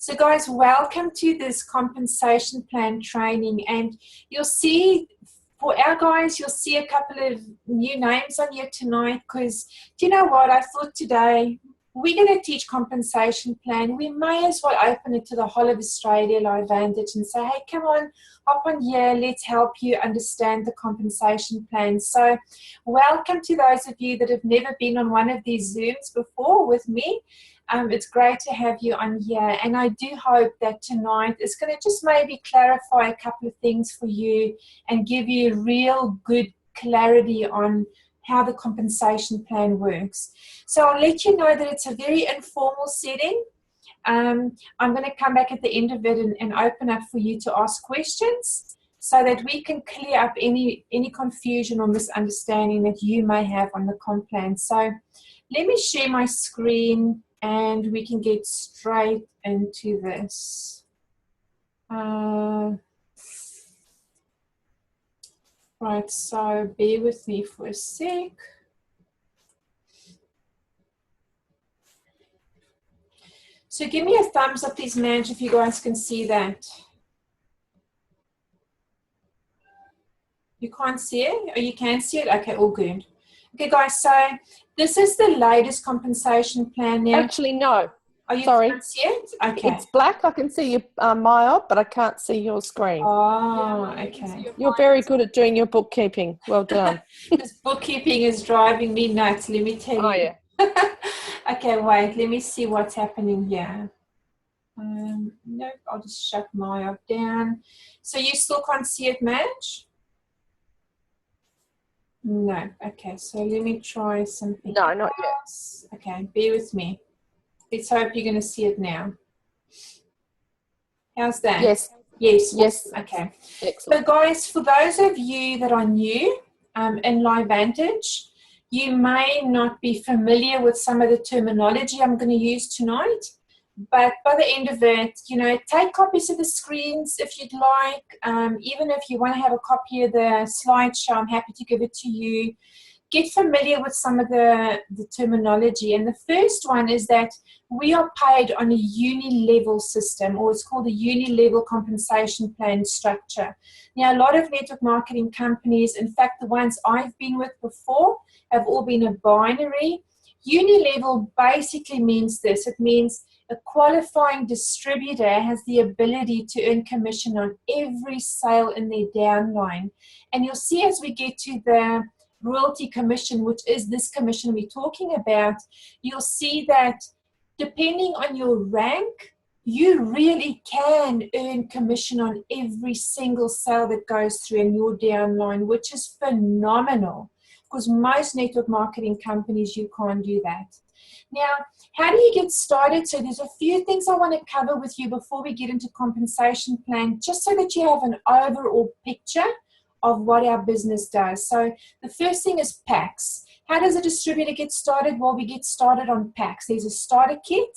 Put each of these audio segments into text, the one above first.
So guys, welcome to this compensation plan training, and you'll see for our guys, you'll see a couple of new names on here tonight because do you know what? I thought today we're going to teach compensation plan. We may as well open it to the whole of Australia, LifeVantage, and say, hey, come on, hop on here, let's help you understand the compensation plan. So welcome to those of you that have never been on one of these Zooms before with me. It's great to have you on here, and I do hope that tonight is going to just maybe clarify a couple of things for you and give you real good clarity on how the compensation plan works. So I'll let you know that it's a very informal setting. I'm going to come back at the end of it and open up for you to ask questions so that we can clear up any confusion or misunderstanding that you may have on the comp plan. So let me share my screen and we can get straight into this. Right, so bear with me for a sec. So give me a thumbs up, please, Madge, if you guys can see that. You can't see it? Or you can see it? Okay, all good. Okay, guys, so this is the latest compensation plan now. Actually, no. Oh, you Sorry. can't see it? Okay. It's black. I can see your Maya, but I can't see your screen. Oh, okay. You're very good at doing your bookkeeping. Well done. This bookkeeping is driving me nuts, let me tell you. Oh, yeah. Okay, wait, let me see what's happening here. Nope, I'll just shut Maya down. So you still can't see it, Madge? No. Okay, so let me try something. No, not yet. else. Okay, bear with me. Let's hope you're going to see it now. How's that? Yes. Yes. Yes. Okay. Excellent. So guys, for those of you that are new in LifeVantage, you may not be familiar with some of the terminology I'm going to use tonight. But by the end of it, you know, take copies of the screens if you'd like. Even if you want to have a copy of the slideshow, I'm happy to give it to you. Get familiar with some of the terminology. And the first one is that we are paid on a uni-level system, or it's called a uni-level compensation plan structure. Now, a lot of network marketing companies, in fact, the ones I've been with before, have all been a binary. Uni-level basically means this. It means a qualifying distributor has the ability to earn commission on every sale in their downline. And you'll see as we get to the royalty commission, which is this commission we're talking about, you'll see that depending on your rank, you really can earn commission on every single sale that goes through in your downline, which is phenomenal because most network marketing companies, you can't do that. Now, how do you get started? So there's a few things I want to cover with you before we get into compensation plan, just so that you have an overall picture of what our business does. So the first thing is packs. How does a distributor get started? Well, we get started on packs. There's a starter kit,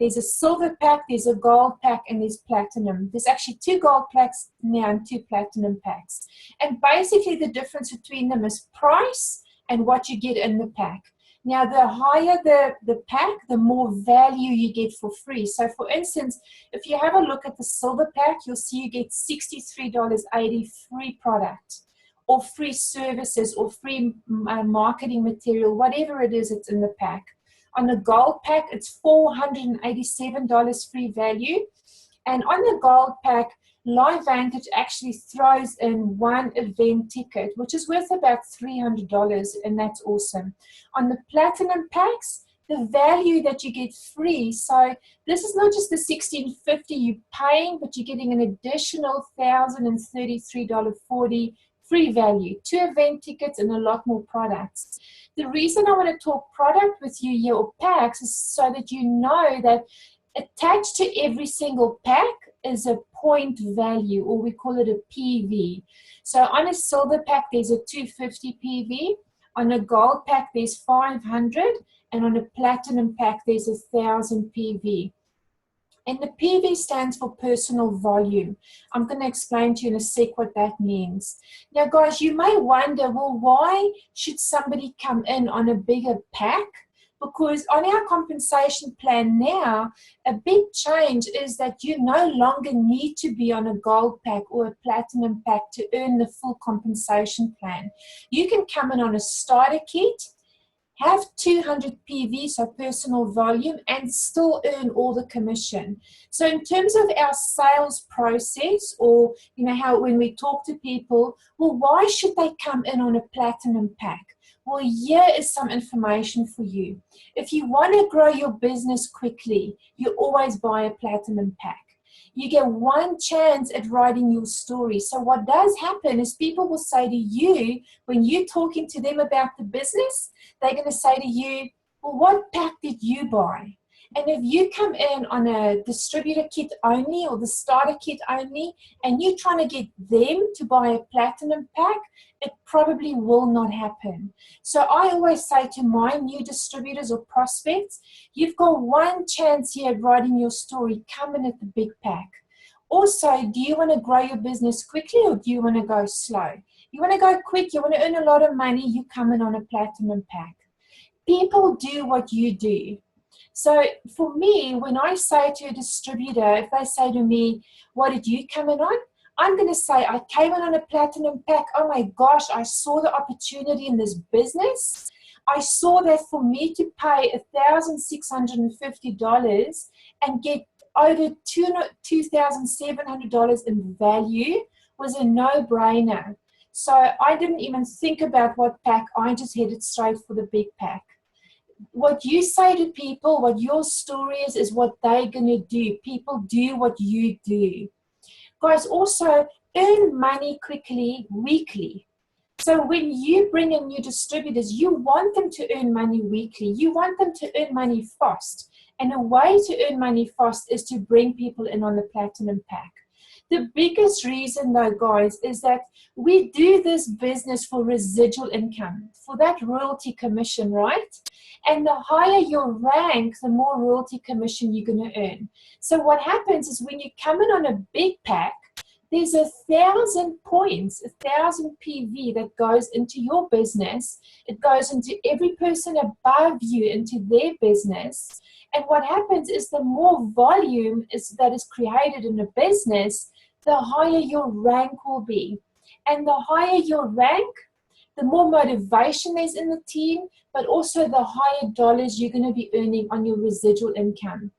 there's a silver pack, there's a gold pack, and there's platinum. There's actually 2 gold packs now and 2 platinum packs. And basically the difference between them is price and what you get in the pack. Now, the higher the pack, the more value you get for free. So, for instance, if you have a look at the silver pack, you'll see you get $63.80 free product or free services or free marketing material, whatever it is, it's in the pack. On the gold pack, it's $487 free value. And on the gold pack, LifeVantage actually throws in 1 event ticket, which is worth about $300, and that's awesome. On the platinum packs, the value that you get free, so this is not just the $1,650 you're paying, but you're getting an additional $1,033.40 free value, 2 event tickets, and a lot more products. The reason I want to talk product with you here, or packs, is so that you know that attached to every single pack is a point value, or we call it a PV. So on a silver pack, there's a 250 PV. On a gold pack, there's 500. And on a platinum pack, there's 1,000 PV. And the PV stands for personal volume. I'm going to explain to you in a sec what that means. Now, guys, you may wonder, well, why should somebody come in on a bigger pack Because on our compensation plan now, a big change is that you no longer need to be on a gold pack or a platinum pack to earn the full compensation plan. You can come in on a starter kit, have 200 PV, so personal volume, and still earn all the commission. So in terms of our sales process, or how when we talk to people, well, why should they come in on a platinum pack? Well, here is some information for you. If you want to grow your business quickly, you always buy a platinum pack. You get one chance at writing your story. So what does happen is people will say to you, when you're talking to them about the business, they're going to say to you, well, what pack did you buy? And if you come in on a distributor kit only or the starter kit only, and you're trying to get them to buy a platinum pack, it probably will not happen. So I always say to my new distributors or prospects, you've got one chance here at writing your story, come in at the big pack. Also, do you want to grow your business quickly or do you want to go slow? You want to go quick, you want to earn a lot of money, you come in on a platinum pack. People do what you do. So for me, when I say to a distributor, if they say to me, what did you come in on? I'm going to say, I came in on a platinum pack. Oh my gosh, I saw the opportunity in this business. I saw that for me to pay $1,650 and get over $2,700 in value was a no-brainer. So I didn't even think about what pack. I just headed straight for the big pack. What you say to people, what your story is what they're going to do. People do what you do. Guys, also earn money quickly, weekly. So when you bring in new distributors, you want them to earn money weekly. You want them to earn money fast. And a way to earn money fast is to bring people in on the platinum pack. The biggest reason though, guys, is that we do this business for residual income, for that royalty commission, right? And the higher your rank, the more royalty commission you're going to earn. So what happens is when you come in on a big pack, there's 1,000 points, 1,000 PV that goes into your business. It goes into every person above you, into their business. And what happens is the more volume that is created in a business, the higher your rank will be. And the higher your rank, the more motivation there's in the team, but also the higher dollars you're going to be earning on your residual income.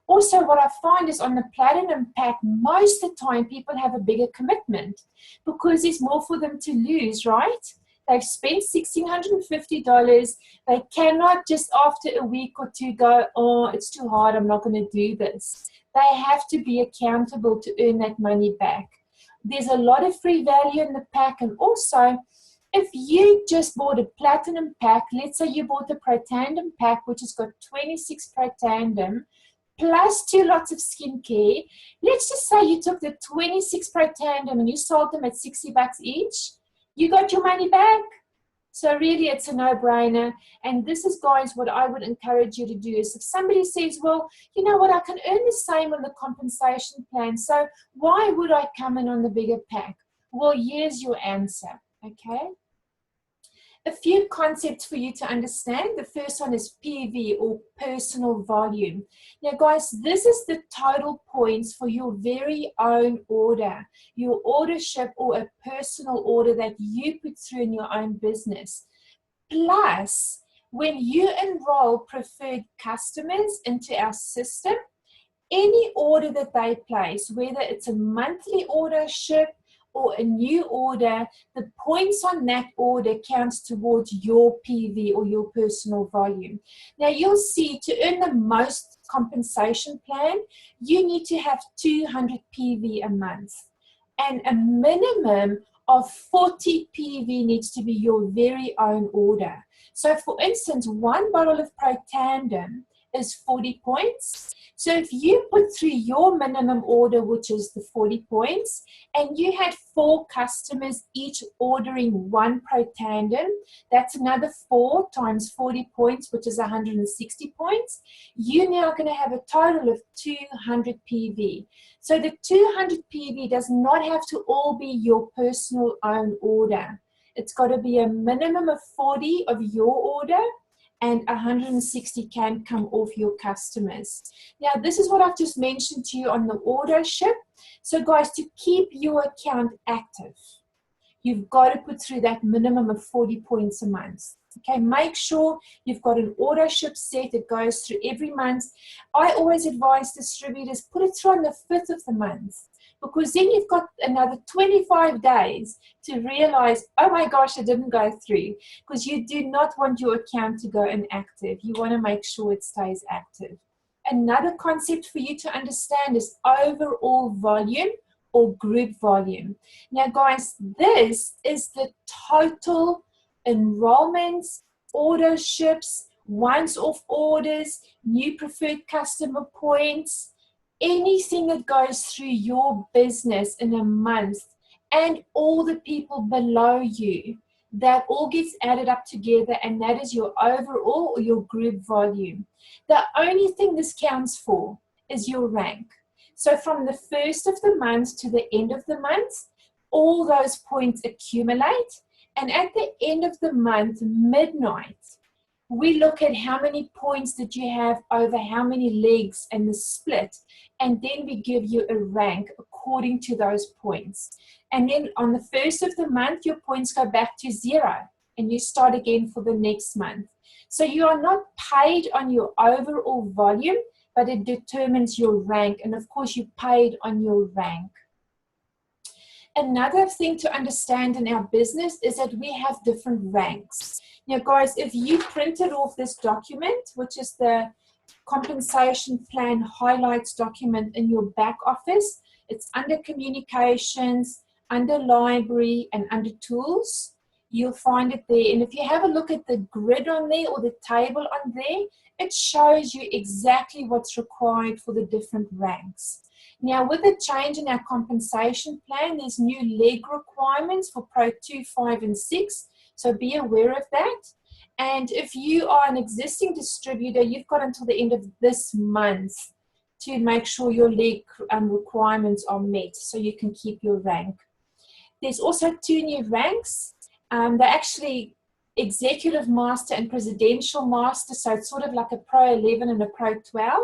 Also, what I find is on the platinum pack, most of the time people have a bigger commitment because there's more for them to lose, right? They've spent $1,650. They cannot just after a week or two go, oh, it's too hard, I'm not going to do this. They have to be accountable to earn that money back. There's a lot of free value in the pack, and also if you just bought a platinum pack, let's say you bought a Protandem pack, which has got 26 Protandem, plus 2 lots of skincare. Let's just say you took the 26 Protandem and you sold them at $60 each. You got your money back. So really it's a no-brainer. And this is, guys, what I would encourage you to do is if somebody says, well, you know what, I can earn the same on the compensation plan, so why would I come in on the bigger pack? Well, here's your answer, okay? A few concepts for you to understand. The first one is PV, or personal volume. Now, guys, this is the total points for your very own order, your ordership or a personal order that you put through in your own business. Plus, when you enroll preferred customers into our system, any order that they place, whether it's a monthly ordership or a new order, the points on that order counts towards your PV or your personal volume. Now you'll see to earn the most compensation plan, you need to have 200 PV a month. And a minimum of 40 PV needs to be your very own order. So for instance, 1 bottle of Protandem is 40 points. So if you put through your minimum order, which is the 40 points, and you had 4 customers each ordering 1 Protandem, that's another 4 times 40 points, which is 160 points. You're now going to have a total of 200 PV. So the 200 PV does not have to all be your personal own order. It's got to be a minimum of 40 of your order and 160 can come off your customers. Now, this is what I've just mentioned to you on the auto ship. So guys, to keep your account active, you've got to put through that minimum of 40 points a month. Okay, make sure you've got an auto ship set that goes through every month. I always advise distributors, put it through on the 5th of the month, because then you've got another 25 days to realize, oh my gosh, it didn't go through, because you do not want your account to go inactive. You want to make sure it stays active. Another concept for you to understand is overall volume or group volume. Now guys, this is the total enrollments, auto ships, once-off orders, new preferred customer points, anything that goes through your business in a month, and all the people below you. That all gets added up together, and that is your overall or your group volume. The only thing this counts for is your rank. So from the 1st of the month to the end of the month, all those points accumulate. And at the end of the month, midnight, we look at how many points that you have over how many legs and the split. And then we give you a rank according to those points. And then on the 1st of the month, your points go back to 0. And you start again for the next month. So you are not paid on your overall volume, but it determines your rank. And of course, you paid on your rank. Another thing to understand in our business is that we have different ranks. Now, guys, if you printed off this document, which is the compensation plan highlights document in your back office, it's under communications, under library, and under tools. You'll find it there. And if you have a look at the grid on there or the table on there, it shows you exactly what's required for the different ranks. Now, with the change in our compensation plan, there's new leg requirements for Pro 2, 5, and 6. So be aware of that. And if you are an existing distributor, you've got until the end of this month to make sure your leg requirements are met so you can keep your rank. There's also 2 new ranks. They're actually Executive Master and Presidential Master, so it's sort of like a Pro 11 and a Pro 12.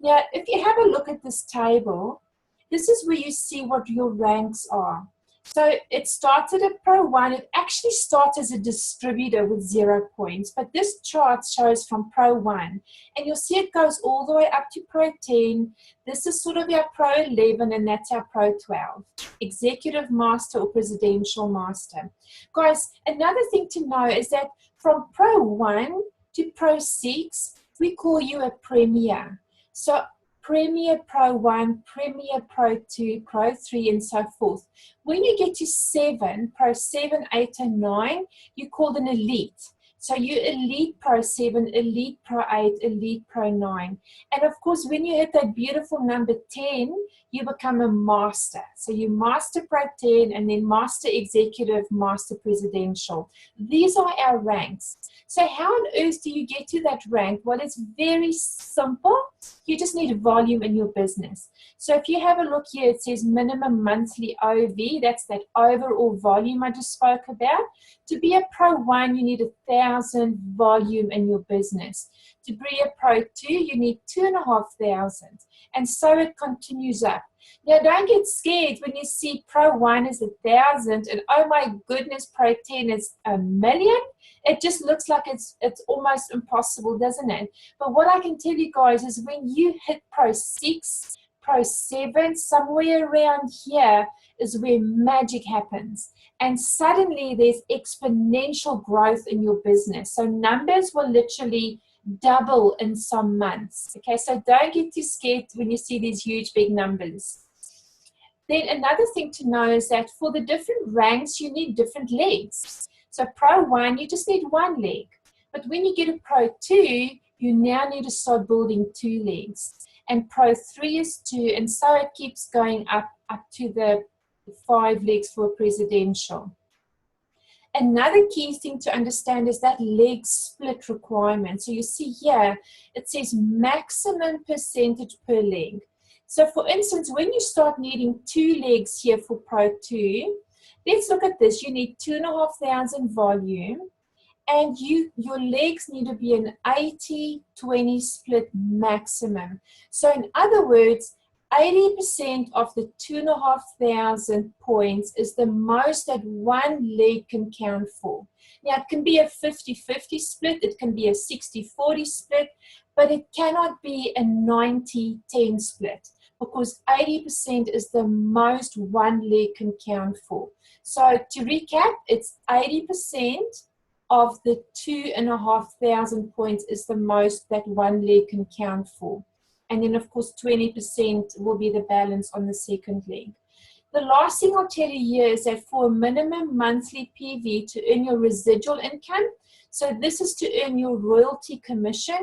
Now, if you have a look at this table, this is where you see what your ranks are. So it started at Pro 1. It actually starts as a distributor with 0 points, but this chart shows from Pro 1. And you'll see it goes all the way up to Pro 10. This is sort of our Pro 11, and that's our Pro 12. Executive Master or Presidential Master. Guys, another thing to know is that from Pro 1 to Pro 6, we call you a Premier. So Premier Pro 1, Premier Pro 2, Pro 3, and so forth. When you get to 7, Pro 7, 8, and 9, you're called an Elite. So you're Elite Pro 7, Elite Pro 8, Elite Pro 9. And of course, when you hit that beautiful number 10, you become a Master. So you Master Pro 10, and then Master Executive, Master Presidential. These are our ranks. So how on earth do you get to that rank? Well, it's very simple. You just need a volume in your business. So if you have a look here, it says minimum monthly OV. That's that overall volume I just spoke about. To be a Pro 1, you need 1,000 volume in your business. To be a Pro 2, you need 2,500. And so it continues up. Now, don't get scared when you see Pro 1 is 1,000 and oh my goodness, Pro 10 is 1,000,000. It just looks like it's almost impossible, doesn't it? But what I can tell you guys is when you hit Pro 6, Pro 7, somewhere around here is where magic happens. And suddenly there's exponential growth in your business. So numbers will literally double in some months. Okay, so don't get too scared when you see these huge big numbers. Then another thing to know is that for the different ranks, you need different legs. So Pro 1, you just need 1 leg. But when you get a Pro 2, you now need to start building 2 legs. And Pro 3 is 2, and so it keeps going up to the 5 legs for a presidential. Another key thing to understand is that leg split requirement. So you see here, it says maximum percentage per leg. So for instance, when you start needing 2 legs here for Pro 2, let's look at this. You need 2,500 volume, and your legs need to be an 80-20 split maximum. So in other words, 80% of the 2,500 points is the most that one leg can count for. Now, it can be a 50-50 split, it can be a 60-40 split, but it cannot be a 90-10 split, because 80% is the most one leg can count for. So to recap, it's 80% of the 2,500 points is the most that one leg can count for. And then, of course, 20% will be the balance on the second leg. The last thing I'll tell you here is that for a minimum monthly PV to earn your residual income, so this is to earn your royalty commission,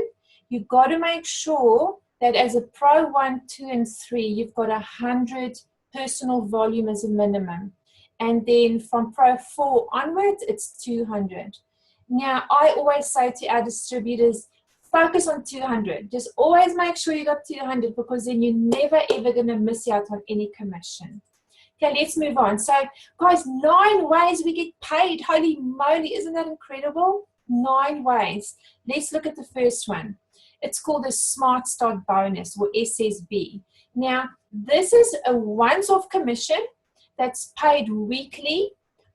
you've got to make sure that as a Pro 1, 2, and 3, you've got 100 personal volume as a minimum. And then from Pro 4 onwards, it's 200. Now, I always say to our distributors, focus on 200. Just always make sure you got 200, because then you're never ever going to miss out on any commission. Okay, let's move on. So, guys, 9 ways we get paid. Holy moly, isn't that incredible? 9 ways. Let's look at the first one. It's called a Smart Start Bonus, or SSB. Now, this is a once-off commission that's paid weekly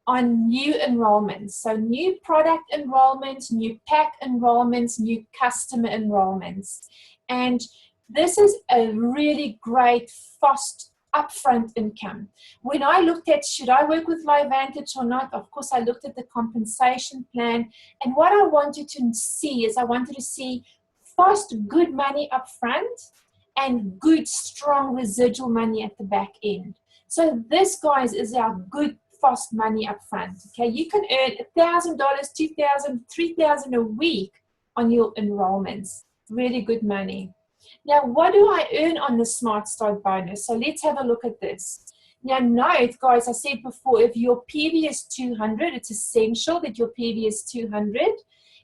on new enrollments. So new product enrollments, new pack enrollments, new customer enrollments. And this is a really great fast upfront income. When I looked at, should I work with LifeVantage or not, of course I looked at the compensation plan, and what I wanted to see is I wanted to see fast, good money upfront and good, strong residual money at the back end. So this, guys, is our good fast money up front. Okay, you can earn $1,000, $2,000, $3,000 a week on your enrollments. Really good money. Now, what do I earn on the Smart Start bonus? So let's have a look at this. Now, note, guys, I said before, if your PV is 200, it's essential that your PV is 200.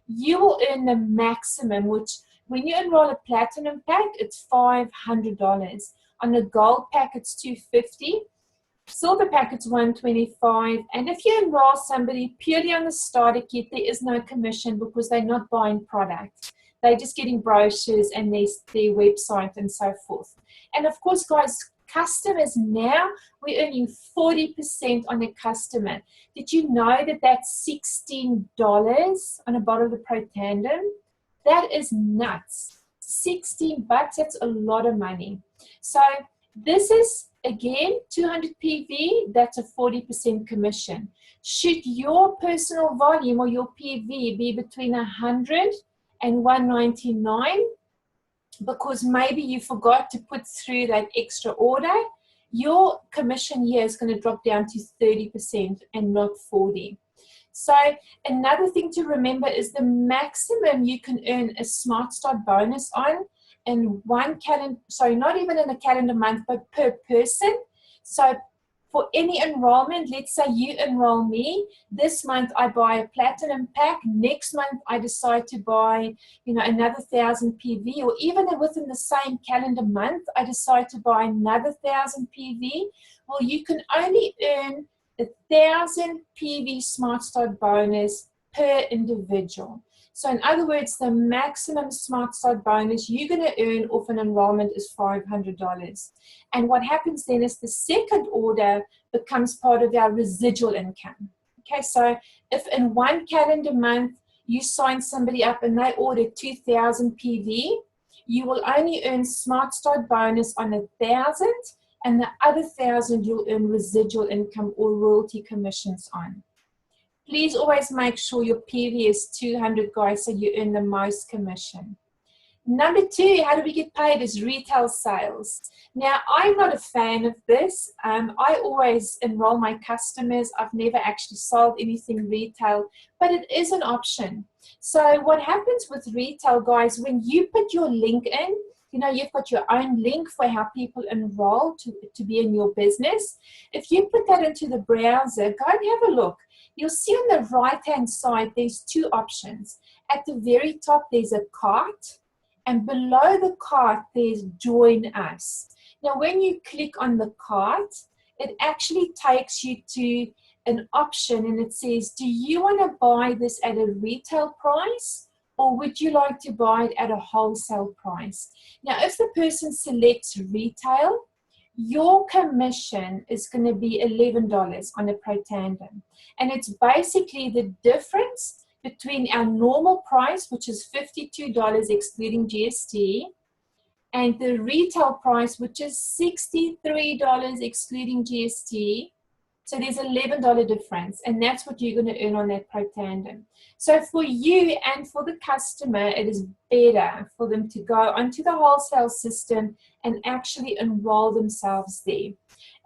You will earn the maximum, which when you enroll a platinum pack, it's $500. On the gold pack, it's $250. Silver pack, it's $125. And if you enroll somebody purely on the starter kit, there is no commission because they're not buying product. They're just getting brochures and their website and so forth. And of course, guys, customers now, we're earning 40% on a customer. Did you know that that's $16 on a bottle of the Pro Tandem? That is nuts. $16, that's a lot of money. So this is, again, 200 PV, that's a 40% commission. Should your personal volume or your PV be between 100 and 199, because maybe you forgot to put through that extra order, your commission here is going to drop down to 30% and not 40%. So another thing to remember is the maximum you can earn a Smart Start bonus on in one calendar, sorry, not even in a calendar month, but per person. So for any enrollment, let's say you enroll me, this month I buy a platinum pack, next month I decide to buy, another 1,000 PV, or even within the same calendar month, I decide to buy another 1,000 PV. Well, you can only earn 1,000 PV Smart Start bonus per individual. So in other words, the maximum Smart Start bonus you're going to earn off an enrollment is $500. And what happens then is the second order becomes part of our residual income. Okay, so if in one calendar month you sign somebody up and they order 2,000 PV, you will only earn Smart Start bonus on 1,000, and the other 1,000 you'll earn residual income or royalty commissions on. Please always make sure your PV is 200, guys, so you earn the most commission. Number 2, how do we get paid, is retail sales. Now, I'm not a fan of this. I always enroll my customers. I've never actually sold anything retail, but it is an option. So what happens with retail, guys, when you put your link in, you've got your own link for how people enroll to be in your business. If you put that into the browser, go and have a look. You'll see on the right-hand side, there's 2 options. At the very top, there's a cart, and below the cart, there's Join Us. Now, when you click on the cart, it actually takes you to an option, and it says, do you want to buy this at a retail price, or would you like to buy it at a wholesale price? Now, if the person selects retail, your commission is going to be $11 on a pro tandem. And it's basically the difference between our normal price, which is $52 excluding GST, and the retail price, which is $63 excluding GST. So there's $11 difference, and that's what you're going to earn on that pro tandem. So for you and for the customer, it is better for them to go onto the wholesale system and actually enroll themselves there.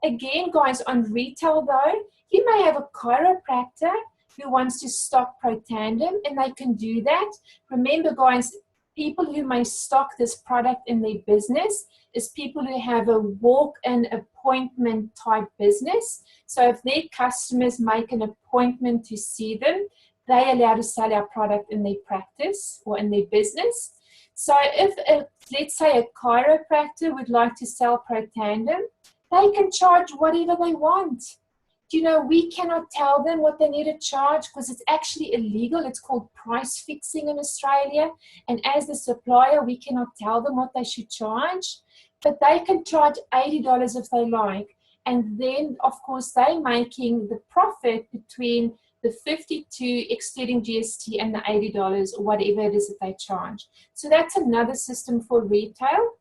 Again, guys, on retail though, you may have a chiropractor who wants to stock pro tandem, and they can do that. Remember, guys, people who may stock this product in their business is people who have a walk-in appointment type business. So if their customers make an appointment to see them, they're allowed to sell our product in their practice or in their business. So if, let's say, a chiropractor would like to sell pro tandem, they can charge whatever they want. You know, we cannot tell them what they need to charge because it's actually illegal. It's called price fixing in Australia. And as the supplier, we cannot tell them what they should charge. But they can charge $80 if they like. And then, of course, they're making the profit between the 52 excluding GST and the $80 or whatever it is that they charge. So that's another system for retail.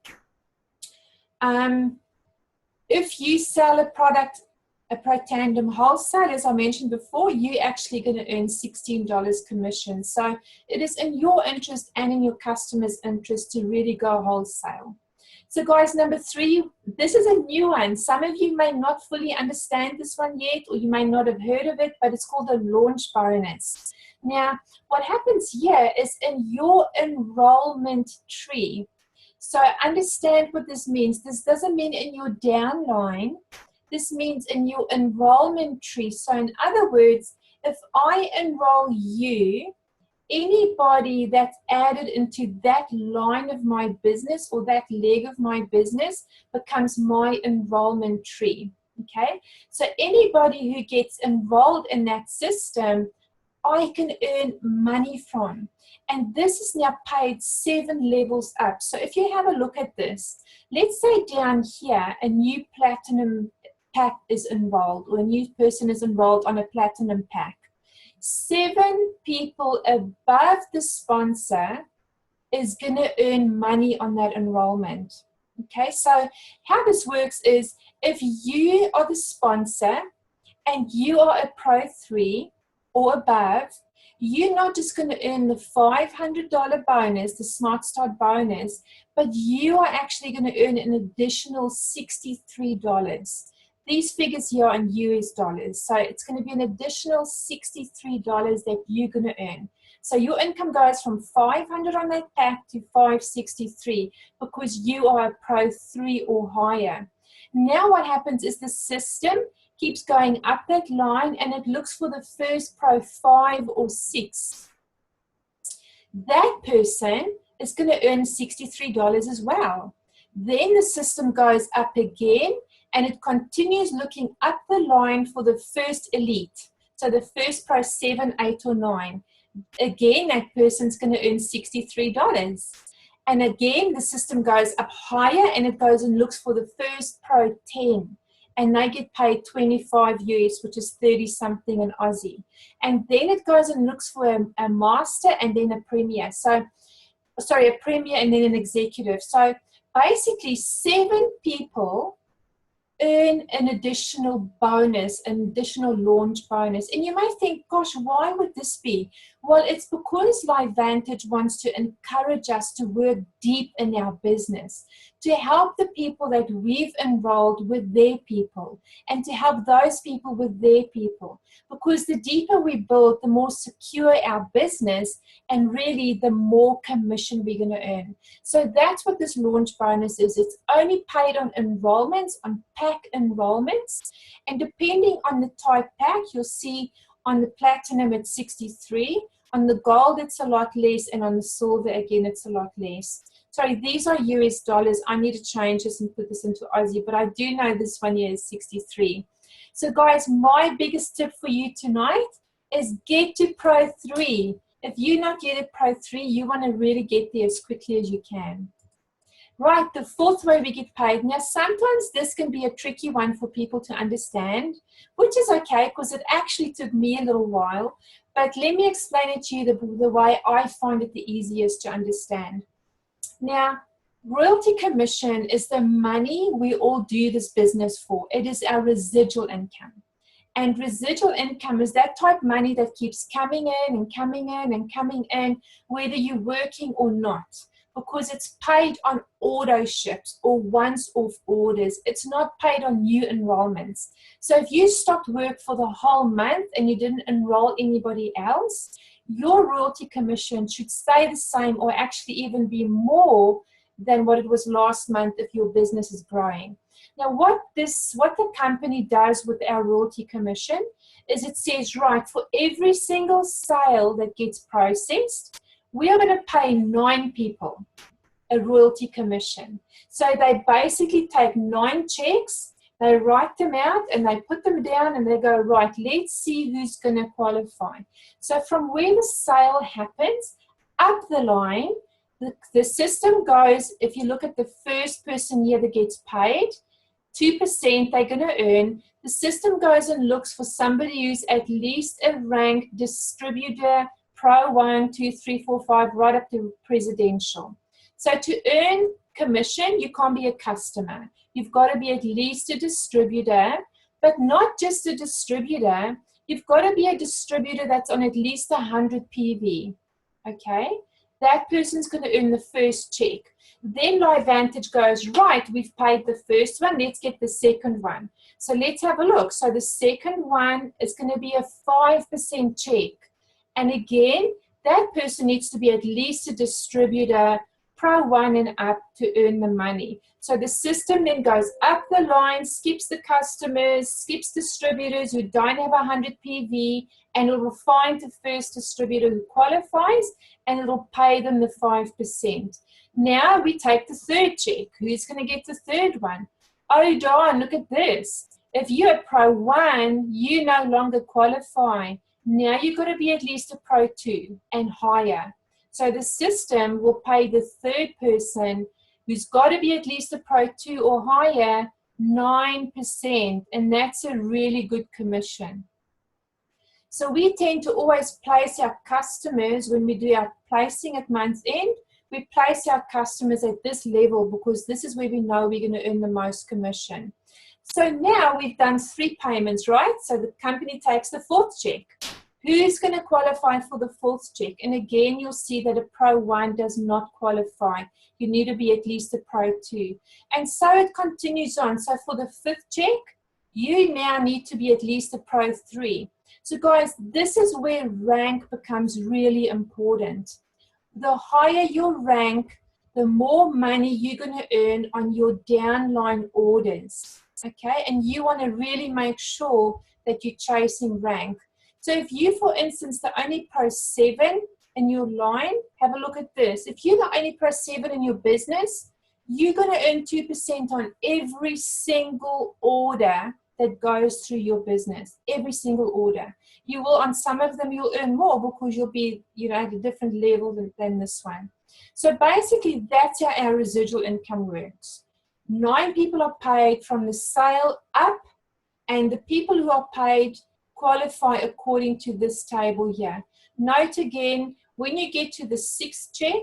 If you sell a product, a pro tandem wholesale, as I mentioned before, you're actually going to earn $16 commission. So it is in your interest and in your customer's interest to really go wholesale. So guys, number 3, this is a new one. Some of you may not fully understand this one yet, or you may not have heard of it, but it's called a launch bonus. Now, what happens here is in your enrollment tree. So understand what this means. This doesn't mean in your downline. This means in your enrollment tree. So in other words, if I enroll you, anybody that's added into that line of my business or that leg of my business becomes my enrollment tree. Okay? So anybody who gets enrolled in that system, I can earn money from. And this is now paid 7 levels up. So if you have a look at this, let's say down here, a new platinum pack is enrolled, or a new person is enrolled on a platinum pack. 7 people above the sponsor is going to earn money on that enrollment. Okay, so how this works is if you are the sponsor and you are a Pro 3 or above, you're not just going to earn the $500 bonus, the Smart Start bonus, but you are actually going to earn an additional $63. These figures here are in US dollars. So it's going to be an additional $63 that you're going to earn. So your income goes from $500 on that pack to $563 because you are a Pro 3 or higher. Now what happens is the system keeps going up that line and it looks for the first Pro 5 or 6. That person is going to earn $63 as well. Then the system goes up again and it continues looking up the line for the first elite. So the first Pro 7, 8, or 9. Again, that person's going to earn $63. And again, the system goes up higher and it goes and looks for the first Pro 10. And they get paid 25 US, which is 30 something in Aussie. And then it goes and looks for a master and then a premier. So, sorry, a premier and then an executive. So basically 7 people earn an additional bonus, an additional launch bonus. And you may think, gosh, why would this be? Well, it's because LifeVantage wants to encourage us to work deep in our business, to help the people that we've enrolled with their people, and to help those people with their people. Because the deeper we build, the more secure our business, and really the more commission we're going to earn. So that's what this launch bonus is. It's only paid on enrollments, on pack enrollments, and depending on the type pack, you'll see on the platinum it's 63, on the gold it's a lot less, and on the silver again it's a lot less. Sorry, these are US dollars. I need to change this and put this into Aussie, but I do know this one here is 63. So guys, my biggest tip for you tonight is get to Pro 3. If you're not yet at Pro 3, you want to really get there as quickly as you can. Right, the fourth way we get paid. Now, sometimes this can be a tricky one for people to understand, which is okay because it actually took me a little while. But let me explain it to you the way I find it the easiest to understand. Now, royalty commission is the money we all do this business for. It is our residual income. And residual income is that type of money that keeps coming in and coming in and coming in, whether you're working or not, because it's paid on auto ships or once-off orders. It's not paid on new enrollments. So if you stopped work for the whole month and you didn't enroll anybody else, your royalty commission should stay the same or actually even be more than what it was last month if your business is growing. Now, what the company does with our royalty commission is it says, right, for every single sale that gets processed, we are going to pay 9 people a royalty commission. So they basically take 9 checks, they write them out, and they put them down, and they go, right, let's see who's going to qualify. So from where the sale happens, up the line, the system goes, if you look at the first person here that gets paid, 2% they're going to earn. The system goes and looks for somebody who's at least a rank distributor, Pro 1, 2, 3, 4, 5, right up to presidential. So to earn commission, you can't be a customer. You've got to be at least a distributor, but not just a distributor. You've got to be a distributor that's on at least 100 PV. Okay? That person's going to earn the first check. Then LifeVantage goes, right, we've paid the first one, let's get the second one. So let's have a look. So the second one is going to be a 5% check. And again, that person needs to be at least a distributor, Pro 1 and up to earn the money. So the system then goes up the line, skips the customers, skips distributors who don't have 100 PV, and it will find the first distributor who qualifies, and it'll pay them the 5%. Now we take the third check. Who's going to get the third one? Oh darn, look at this. If you're a Pro 1, you no longer qualify. Now you've got to be at least a Pro 2 and higher. So the system will pay the third person who's got to be at least a Pro 2 or higher 9%, and that's a really good commission. So we tend to always place our customers, when we do our placing at month's end, we place our customers at this level because this is where we know we're going to earn the most commission. So now we've done 3 payments, right? So the company takes the 4th check. Who's going to qualify for the 4th check? And again, you'll see that a Pro 1 does not qualify. You need to be at least a Pro 2. And so it continues on. So for the 5th check, you now need to be at least a Pro 3. So guys, this is where rank becomes really important. The higher your rank, the more money you're going to earn on your downline orders. Okay? And you want to really make sure that you're chasing rank. So if you, for instance, the only Pro 7 in your line, have a look at this. If you're the only Pro 7 in your business, you're going to earn 2% on every single order that goes through your business, every single order. You will, on some of them, you'll earn more because you'll be, at a different level than this one. So basically, that's how our residual income works. 9 people are paid from the sale up, and the people who are paid qualify according to this table here. Note again, when you get to the 6th check,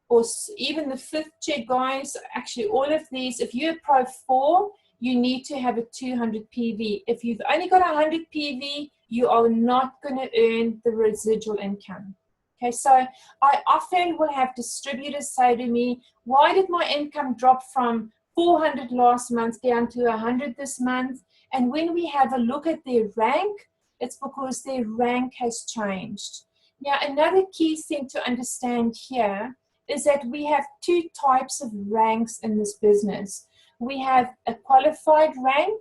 or even the 5th check, guys, actually all of these, if you're a Pro 4, you need to have a 200 PV. If you've only got 100 PV, you are not going to earn the residual income. Okay, so I often will have distributors say to me, why did my income drop from 400 last month down to 100 this month? And when we have a look at their rank, it's because their rank has changed. Now, another key thing to understand here is that we have 2 types of ranks in this business. We have a qualified rank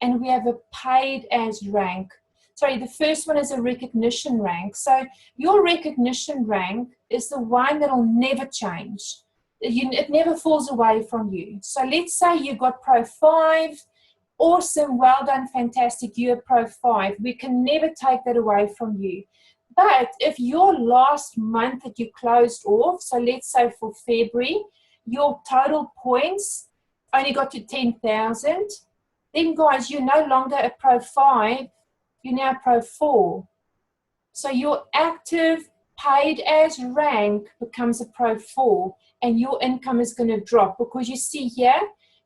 and we have a paid as rank. Sorry, the first one is a recognition rank. So your recognition rank is the one that will never change. It never falls away from you. So let's say you got Pro 5 Awesome, well done, fantastic, you're a Pro 5. We can never take that away from you. But if your last month that you closed off, so let's say for February, your total points only got to 10,000, then guys, you're no longer a Pro 5, you're now a Pro 4. So your active paid as rank becomes a Pro 4, and your income is going to drop, because you see here,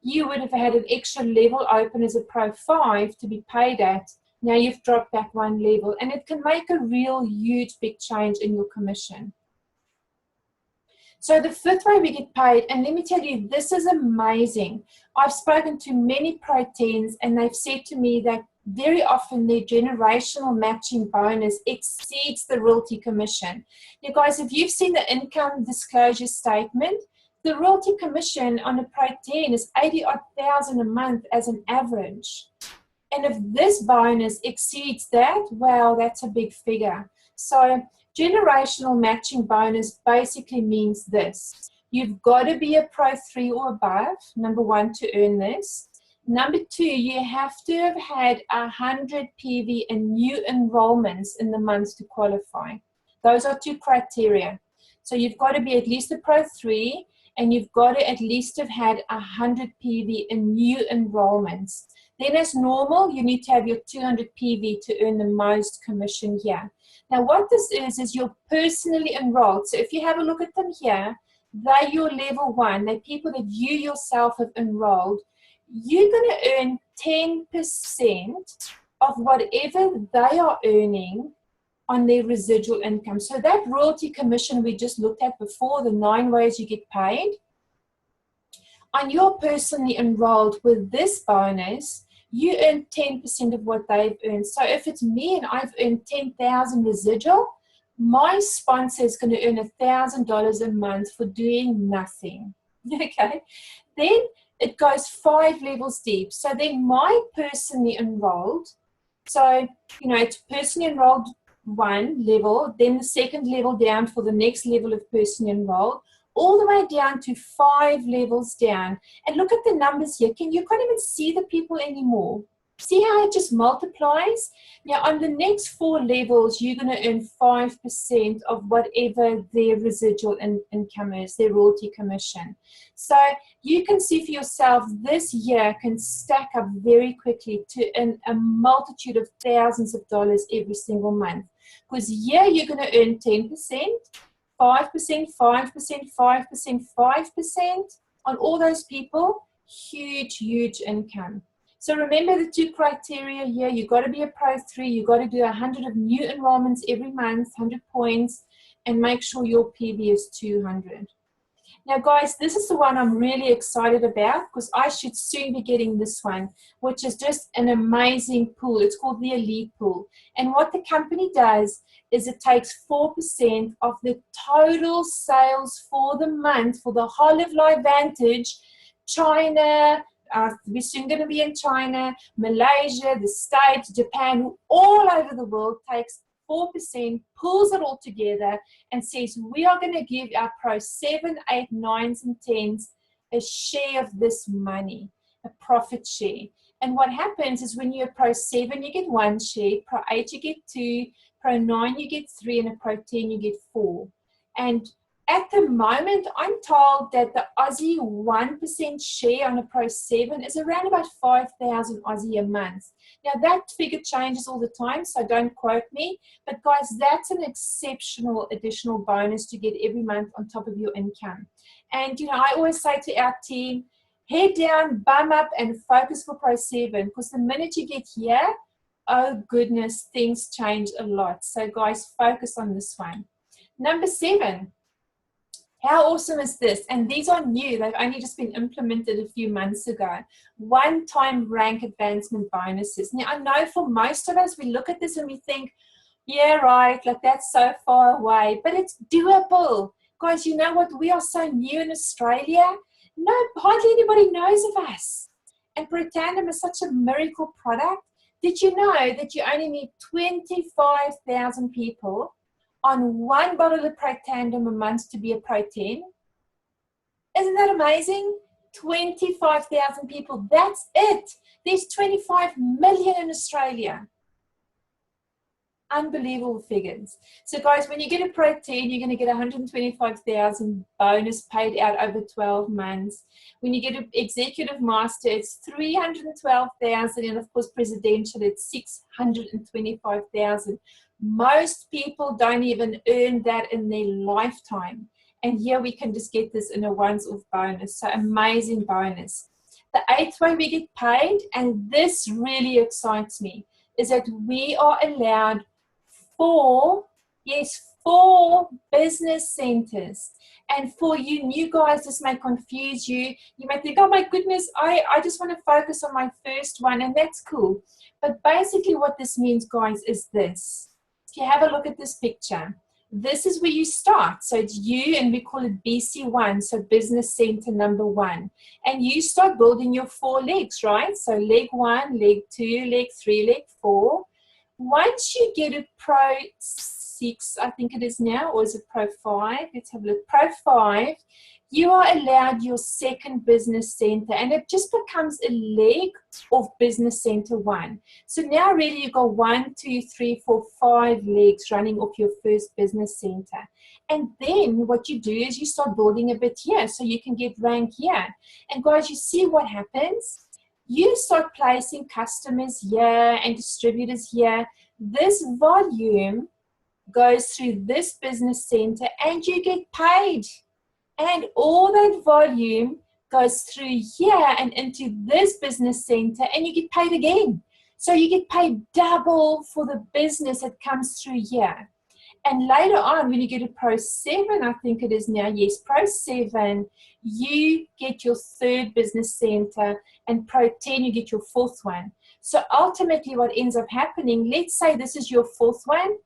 you would have had an extra level open as a Pro 5 to be paid at. Now you've dropped back one level, and it can make a real huge big change in your commission. So the fifth way we get paid, and let me tell you, this is amazing. I've spoken to many Pro 10s, and they've said to me that very often their generational matching bonus exceeds the royalty commission. You guys, if you've seen the income disclosure statement, the royalty commission on a Pro 10 is 80,000 a month as an average. And if this bonus exceeds that, well, that's a big figure. So generational matching bonus basically means this. You've got to be a Pro 3 or above, number one, to earn this. Number two, you have to have had 100 PV and new enrollments in the month to qualify. Those are two criteria. So you've got to be at least a Pro 3, and you've got to at least have had 100 PV in new enrollments. Then as normal, you need to have your 200 PV to earn the most commission here. Now what this is you're personally enrolled. So if you have a look at them here, they're your level 1. They're people that you yourself have enrolled. You're going to earn 10% of whatever they are earning on their residual income. So that royalty commission we just looked at before, the 9 ways you get paid, on your personally enrolled with this bonus, you earn 10% of what they've earned. So if it's me and I've earned 10,000 residual, my sponsor is going to earn $1,000 a month for doing nothing. Okay, then it goes 5 levels deep. So then my personally enrolled, so it's personally enrolled 1 level, then the second level down for the next level of personally enrolled, all the way down to 5 levels down. And look at the numbers here. You can't even see the people anymore. See how it just multiplies? Now on the next 4 levels, you're going to earn 5% of whatever their residual income is, their royalty commission. So you can see for yourself, this year can stack up very quickly to a multitude of thousands of dollars every single month. Because here you're going to earn 10%, 5%, 5%, 5%, 5% on all those people. Huge, huge income. So remember the 2 criteria here. You've got to be a Pro 3. You've got to do 100 of new enrollments every month, 100 points, and make sure your PV is 200. Now, guys, this is the one I'm really excited about, because I should soon be getting this one, which is just an amazing pool. It's called the Elite Pool. And what the company does is it takes 4% of the total sales for the month for the whole of LifeVantage, China, we're soon going to be in China, Malaysia, the States, Japan, all over the world, takes 4%, pulls it all together and says, we are going to give our Pro 7, 8, 9s and 10s a share of this money, a profit share. And what happens is when you're a Pro 7, you get 1 share, Pro 8, you get 2, Pro 9, you get 3, and a Pro 10, you get 4. And at the moment, I'm told that the Aussie 1% share on a Pro 7 is around about 5,000 Aussie a month. Now, that figure changes all the time, so don't quote me. But, guys, that's an exceptional additional bonus to get every month on top of your income. And, I always say to our team, head down, bum up, and focus for Pro 7. Because the minute you get here, oh, goodness, things change a lot. So, guys, focus on this one. Number 7. How awesome is this? And these are new. They've only just been implemented a few months ago. One-time rank advancement bonuses. Now, I know for most of us, we look at this and we think, yeah, right, like that's so far away. But it's doable. Guys, you know what? We are so new in Australia. No, hardly anybody knows of us. And ProTandem is such a miracle product. Did you know that you only need 25,000 people on 1 bottle of ProTandem a month to be a Pro 10? Isn't that amazing? 25,000 people. That's it. There's 25 million in Australia. Unbelievable figures. So guys, when you get a Pro 10, you're going to get 125,000 bonus paid out over 12 months. When you get an Executive Master, it's 312,000, and of course Presidential, it's 625,000. Most people don't even earn that in their lifetime. And here we can just get this in a once-off bonus. So amazing bonus. The eighth way we get paid, and this really excites me, is that we are allowed four business centers. And for you new guys, this may confuse you. You might think, oh my goodness, I just want to focus on my first one, and that's cool. But basically what this means, guys, is this. If you have a look at this picture, this is where you start. So it's you, and we call it BC1, so business center number 1. And you start building your 4 legs, right? So leg 1, leg 2, leg 3, leg 4. Once you get a Pro 6, I think it is now, or is it Pro 5? Let's have a look. Pro 5, you are allowed your second business center, and it just becomes a leg of business center 1. So now really you've got 1, 2, 3, 4, 5 legs running off your first business center. And then what you do is you start building a bit here so you can get rank here. And guys, you see what happens? You start placing customers here and distributors here. This volume goes through this business center and you get paid. And all that volume goes through here and into this business center, and you get paid again. So you get paid double for the business that comes through here. And later on, when you get a Pro 7, I think it is now, yes, Pro 7, you get your third business center, and Pro 10, you get your 4th one. So ultimately what ends up happening, let's say this is your 4th one,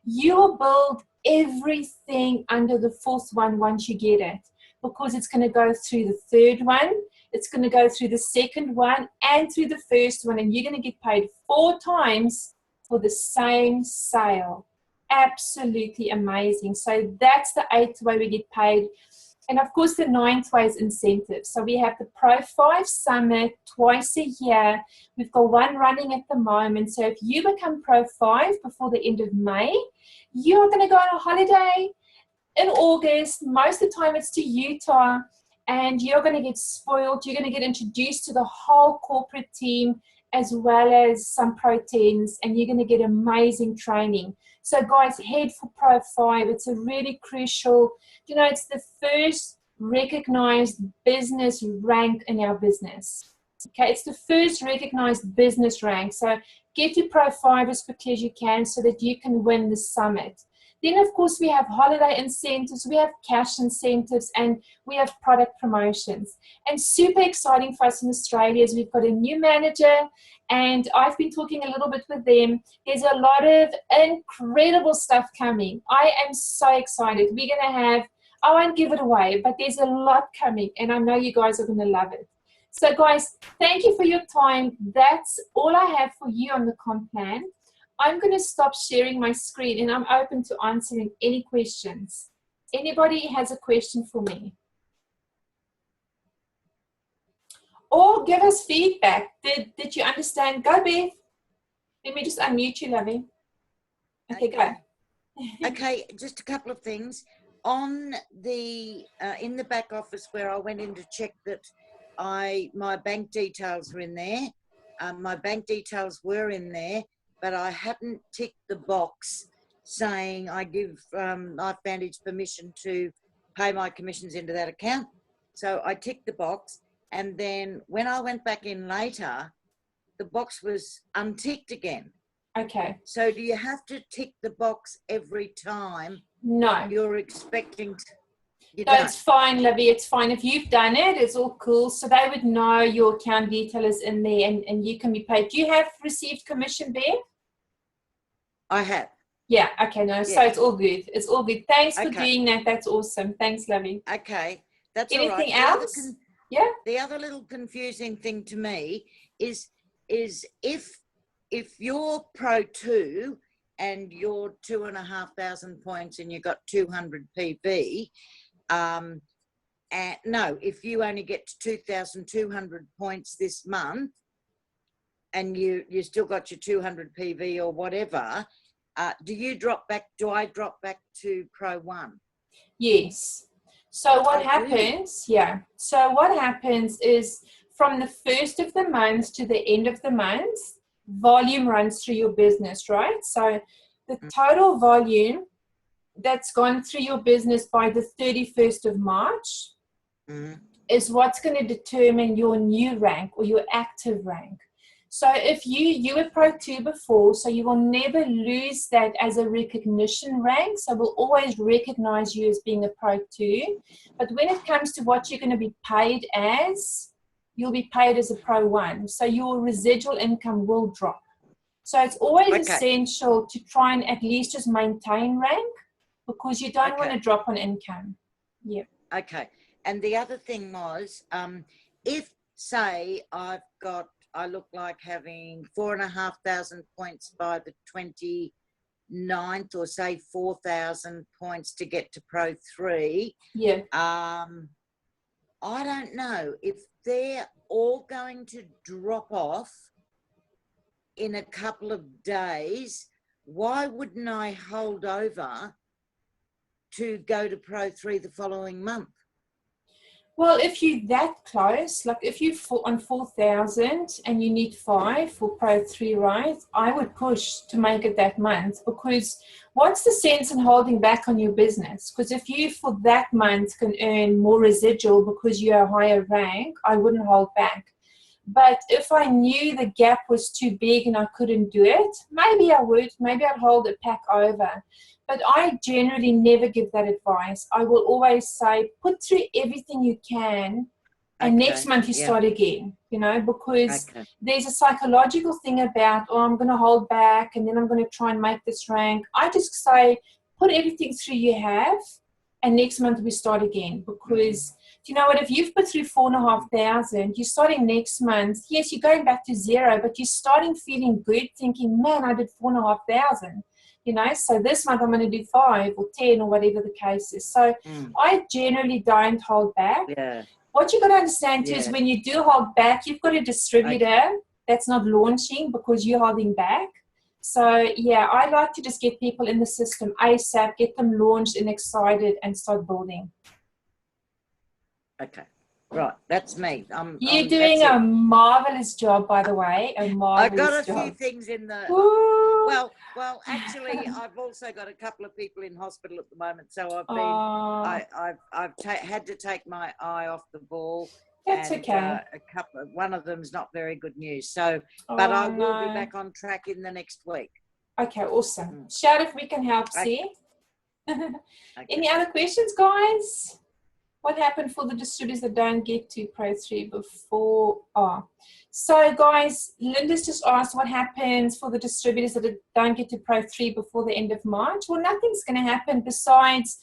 you'll build everything under the 4th one once you get it, because it's going to go through the 3rd one, it's going to go through the 2nd one, and through the 1st one, and you're going to get paid 4 times for the same sale. Absolutely amazing. So that's the 8th way we get paid. And of course the 9th way is incentives. So we have the Pro 5 Summit twice a year. We've got one running at the moment. So if you become Pro 5 before the end of May, you're going to go on a holiday in August. Most of the time it's to Utah, and you're going to get spoiled. You're going to get introduced to the whole corporate team as well as some Pro 10s, and you're going to get amazing training. So guys, head for Pro 5. It's a really crucial, it's the first recognized business rank in our business. Okay, it's the first recognized business rank. So get to Pro 5 as quickly as you can so that you can win the summit. Then, of course, we have holiday incentives, we have cash incentives, and we have product promotions. And super exciting for us in Australia is we've got a new manager, and I've been talking a little bit with them. There's a lot of incredible stuff coming. I am so excited. We're going to have, I won't give it away, but there's a lot coming, and I know you guys are going to love it. So, guys, thank you for your time. That's all I have for you on the comp plan. I'm going to stop sharing my screen, and I'm open to answering any questions. Anybody has a question for me? Or give us feedback. Did you understand? Go, Beth. Let me just unmute you, lovey. Okay, go. Okay, just a couple of things. On the in the back office where I went in to check that my bank details were in there. My bank details were in there, but I hadn't ticked the box saying I give LifeVantage permission to pay my commissions into that account. So I ticked the box, and then when I went back in later, the box was unticked again. Okay. So do you have to tick the box every time? No. You're expecting to, no, it's fine, Livy. It's fine. If you've done it, it's all cool. So they would know your account detail is in there, and you can be paid. Do you have received commission, Bev? I have. Yeah, okay, no, so it's all good. It's all good. Thanks for doing that. That's awesome. Thanks, Lovey. Okay, that's anything all right. Else? Yeah. The other little confusing thing to me is if you're Pro 2 and you're 2,500 points and you've got 200 PV, no, if you only get to 2,200 points this month, and you still got your 200 PV or whatever, do I drop back to Pro 1? Yes. So what happens, so what happens is from the first of the month to the end of the month, volume runs through your business, right? So the total volume that's gone through your business by the 31st of March is what's going to determine your new rank or your active rank. So if you were Pro 2 before, so you will never lose that as a recognition rank. So we'll always recognize you as being a Pro 2. But when it comes to what you're going to be paid as, you'll be paid as a Pro 1. So your residual income will drop. So it's always essential to try and at least just maintain rank, because you don't want to drop on income. Yeah. Okay. And the other thing was, if, say, I look like having 4,500 points by the 29th, or say 4,000 points to get to Pro 3. Yeah. I don't know if they're all going to drop off in a couple of days. Why wouldn't I hold over to go to Pro 3 the following month? Well, if you're that close, like if you're on 4,000 and you need 5 for Pro 3, right? I would push to make it that month, because what's the sense in holding back on your business? Because if you for that month can earn more residual because you're a higher rank, I wouldn't hold back. But if I knew the gap was too big and I couldn't do it, maybe I would. Maybe I'd hold it back over. But I generally never give that advice. I will always say, put through everything you can, and next month you start again, you know, because there's a psychological thing about, oh, I'm going to hold back and then I'm going to try and make this rank. I just say, put everything through you have, and next month we start again. Because, you know what, if you've put through 4,500, you're starting next month. Yes, you're going back to 0, but you're starting feeling good, thinking, man, I did 4,500. You know, so this month I'm going to do 5 or 10 or whatever the case is. So I generally don't hold back. Yeah. What you've got to understand too is when you do hold back, you've got a distributor that's not launching because you're holding back. So yeah, I like to just get people in the system ASAP, get them launched and excited, and start building. Okay. Right, that's me. You're doing a marvelous job, by the way. A marvelous I got a few things in the. Well, actually, I've also got a couple of people in hospital at the moment, so I've been. I've had to take my eye off the ball. That's okay. One of them's not very good news. So, but I will be back on track in the next week. Okay, awesome. Shout if we can help. See. Any other questions, guys? What happened for the distributors that don't get to Pro 3 before? So guys, Linda's just asked what happens for the distributors that don't get to Pro 3 before the end of March. Well, nothing's going to happen besides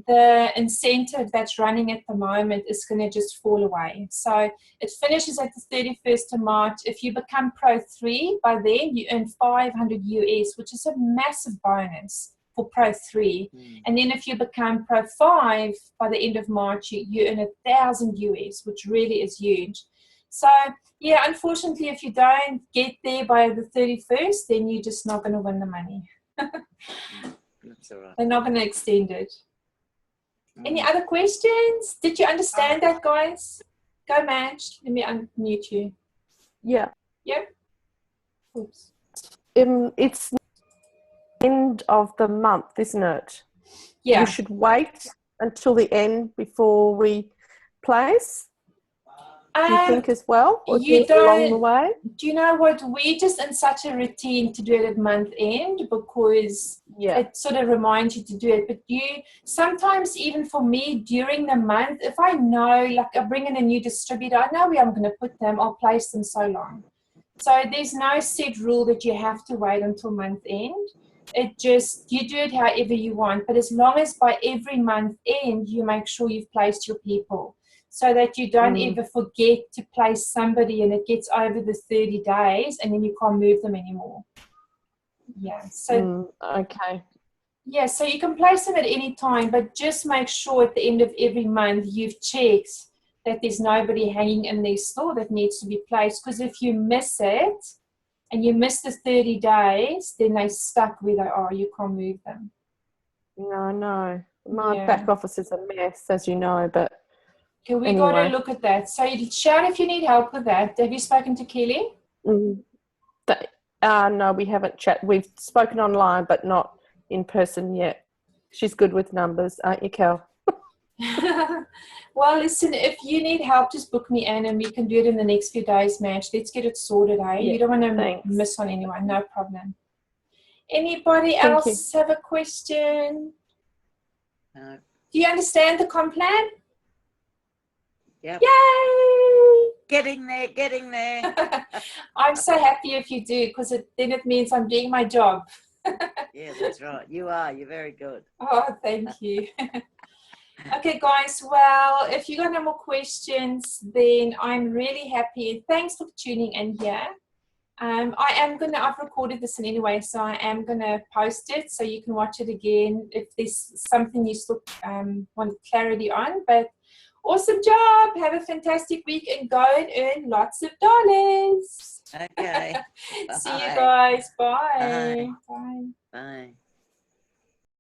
the incentive that's running at the moment is going to just fall away. So it finishes at the 31st of March. If you become Pro 3, by then you earn 500 US, which is a massive bonus for Pro 3. And then if you become Pro 5 by the end of March, you earn 1,000 US, which really is huge. So yeah, unfortunately, if you don't get there by the 31st, then you're just not going to win the money. That's all right. They're not going to extend it. Any other questions? Did you understand that, guys? Go, Madge. Let me unmute you. Yeah. Yep. Oops. It's end of the month, isn't it? Yeah. You should wait until the end before we place. Do you think as well? Or you do along the way? Do you know what? We're just in such a routine to do it at month end because it sort of reminds you to do it. But sometimes even for me during the month, if I know, like I bring in a new distributor, I know where I'm going to put them, I'll place them so long. So there's no set rule that you have to wait until month end. It just, you do it however you want. But as long as by every month end, you make sure you've placed your people, so that you don't ever forget to place somebody and it gets over the 30 days and then you can't move them anymore. Yeah. So okay. Yeah, so you can place them at any time, but just make sure at the end of every month you've checked that there's nobody hanging in their store that needs to be placed. Because if you miss it and you miss the 30 days, then they're stuck where they are. You can't move them. No. My back office is a mess, as you know, but okay, we anyway. got to look at that. So shout if you need help with that. Have you spoken to Kelly? No, we haven't chatted. We've spoken online, but not in person yet. She's good with numbers, aren't you, Kel? Well, listen, if you need help, just book me in and we can do it in the next few days, Madge. Let's get it sorted, eh? Yeah, you don't want to thanks. miss on anyone. No problem. Anybody Thank else have a question? No. Do you understand the comp plan? Yep. Yay! Getting there. I'm so happy if you do, because then it means I'm doing my job. Yeah, that's right. You are. You're very good. Oh, thank you. Okay, guys. Well, if you got no more questions, then I'm really happy. Thanks for tuning in here. I've recorded this in any way, so I am going to post it so you can watch it again if there's something you still want clarity on. But awesome job. Have a fantastic week and go and earn lots of dollars. Okay. See you guys. Bye. Bye. Bye. Bye.